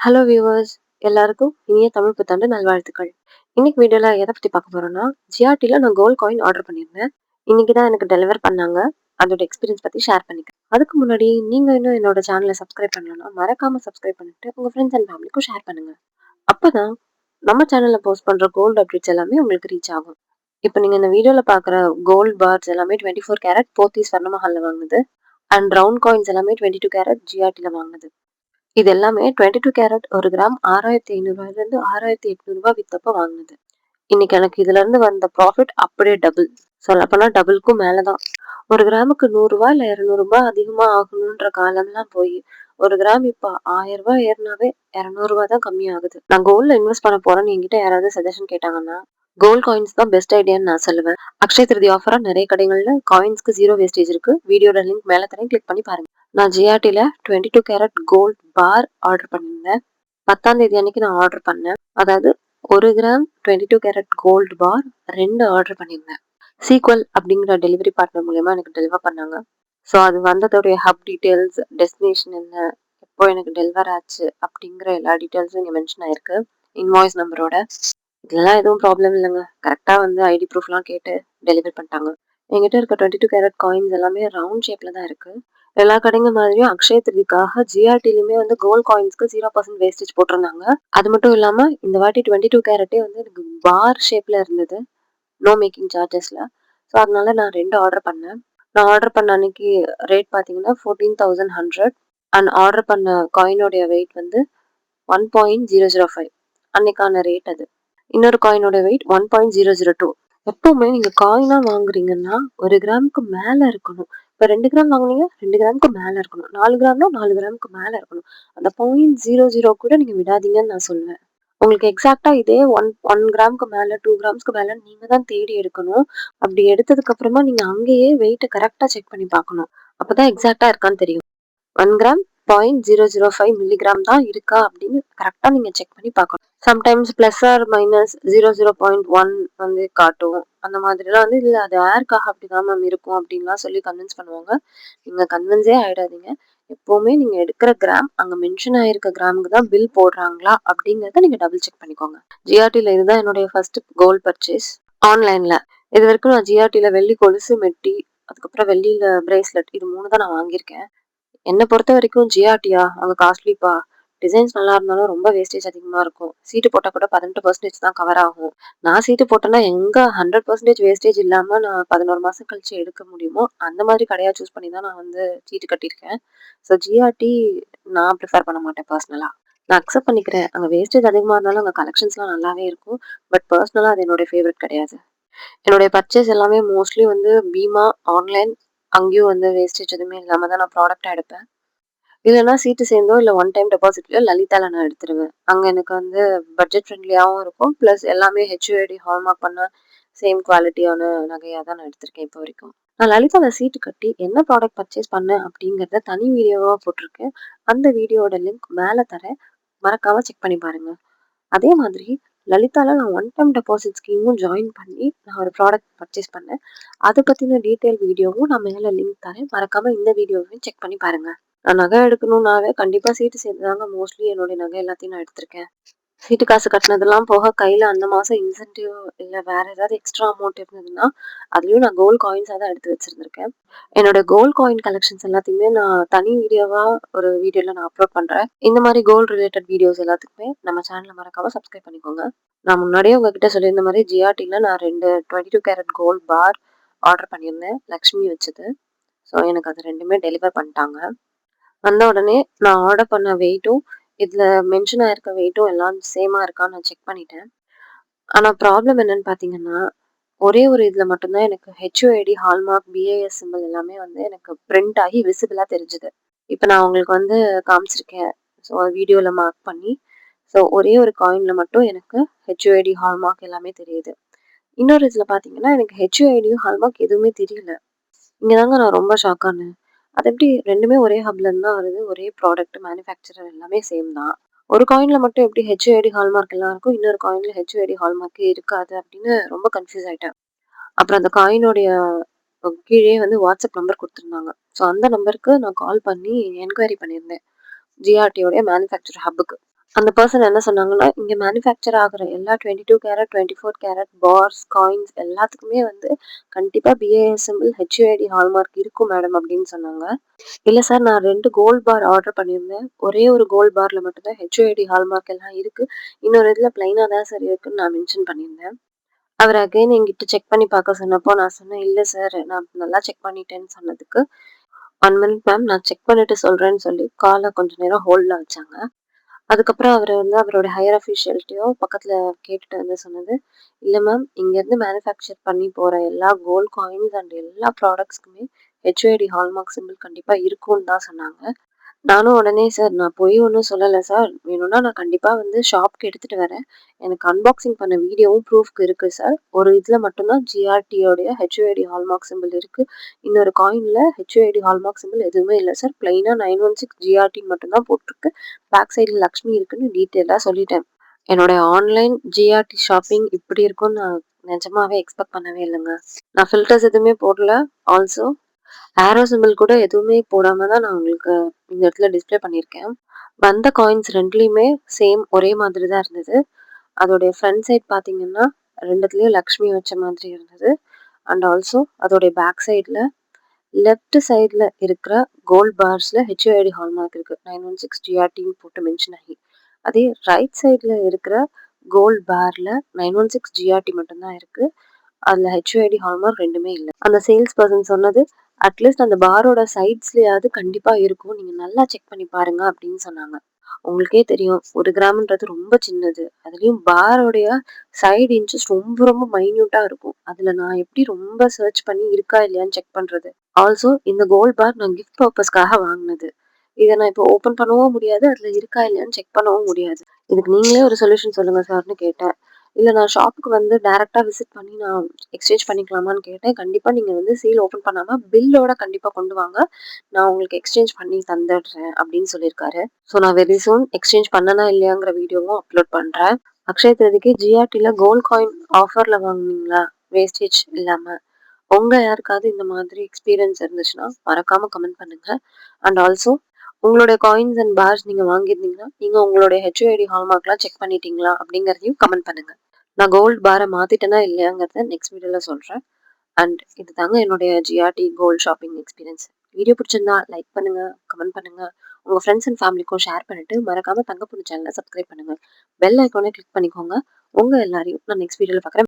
Hello viewers, எல்லாருக்கும் இனிய தமிழ் புத்தாண்டு நல்வாழ்த்துக்கள். இன்னைக்கு வீடியோல எதை பத்தி பார்க்க போறோம்னா, ஜிஆர்டில நான் கோல்ட் காயின் ஆர்டர் பண்ணியிருந்தேன். இன்னைக்கு தான் எனக்கு டெலிவர் பண்ணாங்க. அதோட எக்ஸ்பீரியன்ஸ் பத்தி ஷேர் பண்ணிக்கிறேன். அதுக்கு முன்னாடி நீங்க இன்னும் என்னோட சேனலை சப்ஸ்கிரைப் பண்ணலன்னா மறக்காம சப்ஸ்கிரைப் பண்ணிட்டு உங்க ஃப்ரெண்ட்ஸ் அண்ட் ஃபேமிலிக்கும் ஷேர் பண்ணுங்க. அப்பதான் நம்ம சேனல்ல போஸ்ட் பண்ற கோல்டு அப்டேட்ஸ் எல்லாமே உங்களுக்கு ரீச் ஆகும். இப்போ நீங்க இந்த வீடியோல பார்க்குற கோல்ட் பார்ஸ் எல்லாமே 24 கேரட் போத்தீஸ் ஸ்வர்ணமஹால்ல வாங்குது. அண்ட் ரவுண்ட் காயின்ஸ் எல்லாமே 22 கேரட் ஜிஆர்டில வாங்குது. இது எல்லாமே 22 கேரட் 1 கிராம் 6500 6800 வித்தப்ப வாங்கினது. இன்னைக்கு எனக்கு இதுல இருந்து வந்த ப்ராஃபிட் அப்படியே டபுள். சொல்லப்போனா டபுளுக்கும் மேலதான். 1 கிராமுக்கு 100 இல்ல 200 அதிகமா ஆகணும்ன்ற காலம்லாம் போய் 1 கிராம் இப்ப 1000 ஏறினாவே 200 தான் கம்மியாகுது. நான் கோல்ட்ல இன்வெஸ்ட் பண்ண போறேன்னு என்கிட்ட யாராவது சஜஷன் கேட்டாங்கன்னா கோல்ட் காயின்ஸ் தான் பெஸ்ட் ஐடியான்னு நான் சொல்லுவேன். அக்ஷய திருதி ஆஃபரா நிறைய கடைகள்ல காயின்ஸ்க்கு 0 வேஸ்டேஜ் இருக்கு. வீடியோட லிங்க் மேல தரேன், கிளிக் பண்ணி பாருங்க. நான் ஜிஆர்டில 22 கேரட் கோல்ட் பார் ஆர்டர் பண்ணியிருந்தேன். 10ஆம் தேதி அன்னைக்கு நான் ஆர்டர் பண்ணேன். அதாவது 1 gram 22 carat gold bar 2 order பண்ணியிருந்தேன். சீக்வல் அப்படிங்கிற டெலிவரி பார்ட்னர் மூலயமா எனக்கு டெலிவர் பண்ணாங்க. ஸோ அது வந்ததோடைய ஹப் டீட்டெயில்ஸ், டெஸ்டினேஷன் என்ன, எப்போ எனக்கு டெலிவர் ஆச்சு அப்படிங்கிற எல்லா டீட்டெயில்ஸும் இங்கே மென்ஷன் ஆயிருக்கு, இன்வாய்ஸ் நம்பரோட. இதெல்லாம் எதுவும் ப்ராப்ளம் இல்லைங்க. கரெக்டாக வந்து ஐடி ப்ரூஃப்லாம் கேட்டு டெலிவரி பண்ணிட்டாங்க. என்கிட்ட இருக்க 22 கேரட் காயின்ஸ் எல்லாமே ரவுண்ட் ஷேப்ல தான் இருக்கு. எல்லா கடைங்க மாதிரியும் அக்ஷய திருதிக்காக ஜிஆர்டிலுமே வந்து கோல்ட் காயின்ஸ்க்கு 0% வேஸ்டேஜ் போட்டிருந்தாங்க. அது மட்டும் இல்லாம இந்த வாட்டி 22 கேரட்டே வந்து எனக்கு பார் ஷேப்ல இருந்தது, நோ மேக்கிங் சார்ஜஸ்ல. ஸோ அதனால நான் 2 ஆர்டர் பண்ணேன். நான் ஆர்டர் பண்ண அன்னைக்கு ரேட் பார்த்தீங்கன்னா 14,100 அண்ட் ஆர்டர் பண்ண காயினோடைய வெயிட் வந்து 1.005. அன்னைக்கான ரேட் அது. இன்னொரு காயினோட வெயிட் 1.002. எப்பவுமே நீங்க காயினா வாங்குறீங்கன்னா 1 கிராமுக்கு மேல இருக்கணும். இப்ப 2 கிராம் வாங்குனீங்க 2 கிராமுக்கு மேல இருக்கணும். 4 கிராம்னா 4 கிராமுக்கு மேல இருக்கணும். அந்த 0.00 கூட நீங்க விடாதீங்கன்னு நான் சொல்லுவேன். உங்களுக்கு எக்ஸாக்டா இதே ஒன் கிராமுக்கு மேல 2 கிராம்ஸ்க்கு மேல நீங்க தான் தேடி எடுக்கணும். அப்படி எடுத்ததுக்கு அப்புறமா நீங்க அங்கேயே வெயிட்ட கரெக்டா செக் பண்ணி பார்க்கணும். அப்பதான் எக்ஸாக்டா இருக்கான்னு தெரியும். 1 கிராம் 0.005 மில்லிகிராம் தான் இருக்கா அப்படின்னு கரெக்டா நீங்க செக் பண்ணி பார்க்கணும். சம்டைம்ஸ் பிளஸ் ஆர் மைனஸ் 0.1 வந்து காட்டும். அந்த மாதிரிலாம் வந்து இல்லை அது ஏர்க்காக அப்படிதான் மேம் இருக்கும் அப்படின்லாம் சொல்லி கன்வின்ஸ் பண்ணுவாங்க. நீங்க கன்வின்ஸே ஆயிடாதீங்க. எப்பவுமே நீங்க எடுக்கிற கிராம் அங்க மென்ஷன் ஆயிருக்க கிராமுக்கு தான் பில் போடுறாங்களா அப்படிங்கறத நீங்க டபுள் செக் பண்ணிக்கோங்க. ஜிஆர்டில இதுதான் என்னுடைய ஃபர்ஸ்ட் கோல்ட் பர்ச்சேஸ் ஆன்லைன்ல. இது வரைக்கும் நான் ஜிஆர்டில வெள்ளி கொலுசு, மெட்டி, அதுக்கப்புறம் வெள்ளியில பிரேஸ்லெட், இது 3 தான் நான் வாங்கியிருக்கேன். என்னை பொறுத்த வரைக்கும் ஜிஆர்டியா அங்க காஸ்ட்லிப்பா. டிசைன்ஸ் நல்லா இருந்தாலும் ரொம்ப வேஸ்டேஜ் அதிகமா இருக்கும். சீட்டு போட்டா கூட 18% தான் கவர் ஆகும். நான் சீட்டு போட்டேன்னா எங்க 100% வேஸ்டேஜ் இல்லாம நான் 11 மாசம் கழிச்சு எடுக்க முடியுமோ அந்த மாதிரி கடையா சூஸ் பண்ணி தான் நான் வந்து சீட்டு கட்டியிருக்கேன். ஸோ ஜிஆர்டி நான் ப்ரிஃபர் பண்ண மாட்டேன் பர்சனலா. நான் அக்செப்ட் பண்ணிக்கிறேன், அங்க வேஸ்டேஜ் அதிகமா இருந்தாலும் அங்க கலெக்ஷன்ஸ்லாம் நல்லாவே இருக்கும். பட் பர்சனலா அது என்னோட ஃபேவரட் கிடையாது. என்னுடைய பர்ச்சேஸ் எல்லாமே மோஸ்ட்லி வந்து பீமா ஆன்லைன், அங்கேயும் வந்து வேஸ்டேஜ் எதுவுமே இல்லாம தான் நான் ப்ராடக்டா எடுப்பேன். இல்லைன்னா சீட்டு சேர்ந்தோ இல்லை ஒன் டைம் டெபாசிட்லயோ லலிதால நான் எடுத்துருவேன். அங்கே எனக்கு வந்து பட்ஜெட் ஃப்ரெண்ட்லியாகவும் இருக்கும். ப்ளஸ் எல்லாமே ஹெச்யூஐடி ஹால்மார்க் பண்ண சேம் குவாலிட்டியான நகையாக தான் நான் எடுத்திருக்கேன் இப்போ வரைக்கும். நான் லலிதால சீட்டு கட்டி என்ன ப்ராடக்ட் பர்ச்சேஸ் பண்ணேன் அப்படிங்கிறத தனி வீடியோவாக போட்டிருக்கேன். அந்த வீடியோட லிங்க் மேலே தரேன், மறக்காம செக் பண்ணி பாருங்க. அதே மாதிரி லலிதால நான் ஒன் டைம் டெபாசிட் ஸ்கீமும் ஜாயின் பண்ணி நான் ஒரு ப்ராடக்ட் பர்ச்சேஸ் பண்ணேன். அதை பற்றின டீட்டெயில் வீடியோவும் நான் மேலே லிங்க் தரேன், மறக்காம இந்த வீடியோவையும் செக் பண்ணி பாருங்க. நான் நகை எடுக்கணும்னாவே கண்டிப்பா சீட்டு சேர்த்துதாங்க மோஸ்ட்லி என்னுடைய நகை எல்லாத்தையும் நான் எடுத்திருக்கேன். சீட்டு காசு கட்டினதெல்லாம் போக கையில அந்த மாசம் இன்சென்டிவ் இல்ல வேற ஏதாவது எக்ஸ்ட்ரா அமௌண்ட் இருந்ததுன்னா அதுலயும் நான் கோல்ட் காயின்ஸா தான் எடுத்து வச்சிருந்திருக்கேன். என்னோட கோல்ட் காயின் கலெக்ஷன்ஸ் எல்லாத்தையுமே நான் தனி வீடியோவா ஒரு வீடியோல நான் அப்லோட் பண்றேன். இந்த மாதிரி கோல்ட் ரிலேட்டட் வீடியோஸ் எல்லாத்துக்குமே நம்ம சேனலை மறக்காம சப்ஸ்கிரைப் பண்ணிக்கோங்க. நான் முன்னாடியே உங்ககிட்ட சொல்லியிருந்த மாதிரி ஜிஆர்டில நான் 2 22 கேரட் கோல்ட் பார் ஆர்டர் பண்ணியிருந்தேன், லக்ஷ்மி வச்சது. ஸோ எனக்கு அது ரெண்டுமே டெலிவர் பண்ணிட்டாங்க. வந்த உடனே நான் ஆர்டர் பண்ண வெயிட்டும் இதுல மென்ஷன் ஆயிருக்க வெயிட்டும் எல்லாம் சேமா இருக்கான்னு நான் செக் பண்ணிட்டேன். ஆனா ப்ராப்ளம் என்னன்னு பாத்தீங்கன்னா, ஒரே ஒரு இதுல மட்டும்தான் எனக்கு ஹெச்யூஐடி ஹால்மார்க் பிஏஎஸ் சிம்பிள் எல்லாமே வந்து எனக்கு பிரிண்ட் ஆகி விசிபிளா தெரிஞ்சுது. இப்ப நான் உங்களுக்கு வந்து காமிச்சிருக்கேன். ஸோ வீடியோல மார்க் பண்ணி. ஸோ ஒரே ஒரு காயின்ல மட்டும் எனக்கு ஹெச்யூஐடி ஹால்மார்க் எல்லாமே தெரியுது. இன்னொரு இதுல பாத்தீங்கன்னா எனக்கு ஹெச்யூஐடியும் ஹால்மார்க் எதுவுமே தெரியல. இங்கதாங்க நான் ரொம்ப ஷாக் ஆனேன். அது எப்படி 2மே ஒரே ஹப்ல இருந்து தான் வருது, ஒரே ப்ராடக்ட், மேனுஃபேக்சரர் எல்லாமே சேம் தான். ஒரு காயின்ல மட்டும் எப்படி ஹெச்யூஐடி ஹால்மார்க் எல்லாம் இருக்கும், இன்னொரு காயின்ல ஹெச்யூஐடி ஹால்மார்க்கே இருக்காது அப்படின்னு ரொம்ப கன்ஃபியூஸ் ஆயிட்டேன். அப்புறம் அந்த காயினுடைய கீழே வந்து வாட்ஸ்அப் நம்பர் கொடுத்துருந்தாங்க. ஸோ அந்த நம்பருக்கு நான் கால் பண்ணி என்கொயரி பண்ணியிருந்தேன் ஜிஆர்டியோடைய மேனுஃபேக்சர் ஹப்புக்கு. அந்த பர்சன் என்ன சொன்னாங்கன்னா, இங்க மேனுஃபேக்சர் ஆகுற எல்லா 22 கேரட், 24 கேரட் பார்ஸ், காயின்ஸ் எல்லாத்துக்குமே வந்து கண்டிப்பா BIS, HUID ஹால்மார்க் இருக்கும் மேடம் அப்படின்னு சொன்னாங்க. இல்ல சார், நான் 2 கோல்ட் பார் ஆர்டர் பண்ணியிருந்தேன். ஒரே ஒரு கோல்ட் பார்ல மட்டும் தான் HUID ஹால்மார்க் எல்லாம் இருக்கு. இன்னொரு இதுல பிளைனா தான் சார் இருக்குன்னு நான் மென்ஷன் பண்ணியிருந்தேன். அவர் அகைன் என்கிட்ட செக் பண்ணி பார்க்க சொன்னப்போ நான் சொன்னேன், இல்ல சார் நான் நல்லா செக் பண்ணிட்டேன்னு சொன்னதுக்கு, 1 மினிட் மேம் நான் செக் பண்ணிட்டு சொல்றேன்னு சொல்லி கால கொஞ்ச நேரம் ஹோல்ட்ல வச்சாங்க. அதுக்கப்புறம் அவரு வந்து அவரோட ஹையர் அஃபிஷியல்ட்டயும் பக்கத்துல கேட்டுட்டு வந்து சொன்னது, "இல்ல மேம், இங்கேருந்து மேனுஃபேக்சர் பண்ணி போற எல்லா கோல்ட் காயின்ஸ் அண்ட் எல்லா ப்ராடக்ட்ஸ்க்குமே HUID ஹால்மார்க் சிம்பிள் கண்டிப்பா இருக்கும்னு தான் சொன்னாங்க." நானும் உடனே, "சார் நான் பொய் ஒண்ணும் சொல்லல சார். வேணும்னா நான் கண்டிப்பா வந்து ஷாப்க்கு எடுத்துட்டு வரேன். எனக்கு அன்பாக்சிங் பண்ண வீடியோவும் ப்ரூஃப்க்கு இருக்கு சார். ஒரு இதுல மட்டும் தான் GRTயோடைய HUID ஹால்மார்க் சிம்பிள் இருக்கு. இன்னொரு காயின்ல HUID ஹால்மார்க் சிம்பிள் எதுவுமே இல்ல சார். பிளைனா 916 GRTன்னு மட்டும் தான் போட்டிருக்கு. பேக் சைடுல லக்ஷ்மி இருக்குன்னு டீட்டெயிலா சொல்லிட்டேன்." என்னோட ஆன்லைன் GRT ஷாப்பிங் இப்படி இருக்கும்னு நான் நிஜமாவே எக்ஸ்பெக்ட் பண்ணவே இல்லங்க. நான் ஃபில்டர்ஸ் எதுவுமே போடல. ஆல்சோ ஆரோ சிம்பிள் கூட எதுவுமே போடாம தான் நான் உங்களுக்கு இந்த இடத்துல டிஸ்ப்ளே பண்ணியிருக்கேன். வந்த காயின்ஸ் 2லயுமே சேம் ஒரே மாதிரி தான் இருந்தது. அதோடைய ஃப்ரண்ட் சைட் பார்த்தீங்கன்னா, 2த்துலயும் லக்ஷ்மி வச்ச மாதிரி இருந்தது. அண்ட் ஆல்சோ அதோடைய பேக் சைட்ல லெஃப்ட் சைட்ல இருக்கிற கோல்ட் பார்ஸ்ல HUID ஹால்மார்க் இருக்கு. 916 GRTன்னு போட்டு மென்ஷன் ஆகி. அதே ரைட் சைட்ல இருக்கிற கோல்ட் பார்ல 916 GRT மட்டும் தான் இருக்கு. அதுல HUID ஹால்மார்க் 2மே இல்ல. அந்த சேல்ஸ் பர்சன் சொன்னது, "அட்லீஸ்ட் அந்த பாரோட சைட்ஸ்லயாவது கண்டிப்பா இருக்கும். நீங்க நல்லா செக் பண்ணி பாருங்க" அப்படின்னு சொன்னாங்க. உங்களுக்கே தெரியும் 1 கிராம்ன்றது ரொம்ப சின்னது. அதுலயும் பாரோடைய சைடு இன்ச்சஸ் ரொம்ப ரொம்ப மைன்யூட்டா இருக்கும். அதுல நான் எப்படி ரொம்ப சர்ச் பண்ணி இருக்கா இல்லையான்னு செக் பண்றது. ஆல்சோ இந்த கோல்ட் பார் நான் கிஃப்ட் பர்ப்பஸ்க்காக வாங்குனது. இத நான் இப்போ ஓப்பன் பண்ணவும் முடியாது. அதுல இருக்கா இல்லையான்னு செக் பண்ணவும் முடியாது. இதுக்கு நீங்களே ஒரு சொல்யூஷன் சொல்லுங்க சார்ன்னு கேட்டேன். இல்ல நான் ஷாப்புக்கு வந்து டைரக்ட்டா விசிட் பண்ணி நான் எக்ஸ்சேஞ்ச் பண்ணிக்கலாமான்னு கேட்டேன். கண்டிப்பா நீங்க வந்து சீல் ஓப்பன் பண்ணாம பில்லோட கண்டிப்பா கொண்டு வாங்க. நான் உங்களுக்கு எக்ஸ்சேஞ்ச் பண்ணி தந்துடுறேன் அப்படின்னு சொல்லியிருக்காரு. ஸோ நான் வெரி சூன் எக்ஸ்சேஞ்ச் பண்ணனா இல்லையாங்கிற வீடியோவும் அப்லோட் பண்றேன். அக்ஷய திருதிக்கு GRTல கோல்ட் காயின் ஆஃபர்ல வாங்குனீங்களா? வேஸ்டேஜ் இல்லாம. உங்க யாருக்காவது இந்த மாதிரி எக்ஸ்பீரியன்ஸ் இருந்துச்சுன்னா மறக்காம கமெண்ட் பண்ணுங்க. அண்ட் ஆல்சோ உங்களுடைய காயின்ஸ் அண்ட் பார்ஸ் நீங்க வாங்கியிருந்தீங்கன்னா, நீங்க உங்களுடைய HUID ஹால்மார்க்லாம் செக் பண்ணிட்டீங்களா? அப்படிங்கிறதையும் கமெண்ட் பண்ணுங்க. நான் கோல்ட் பார மாத்திட்டேனா இல்லையாங்கிறத நெக்ஸ்ட் வீடியோல சொல்றேன். அண்ட் இதுதாங்க என்னுடைய GRT gold shopping experience. Video பிடிச்சிருந்தா லைக் பண்ணுங்க, கமெண்ட் பண்ணுங்க. உங்க ஃப்ரெண்ட்ஸ் அண்ட் ஃபேமிலிக்கும் ஷேர் பண்ணிட்டு மறக்காம தங்கப்பொண்ணு சேனலை சப்ஸ்கிரைப் பண்ணுங்க. பெல் ஐக்கானை கிளிக் பண்ணிக்கோங்க. உங்க எல்லாரையும் நான் நெக்ஸ்ட் வீடியோல பார்க்குறேன்.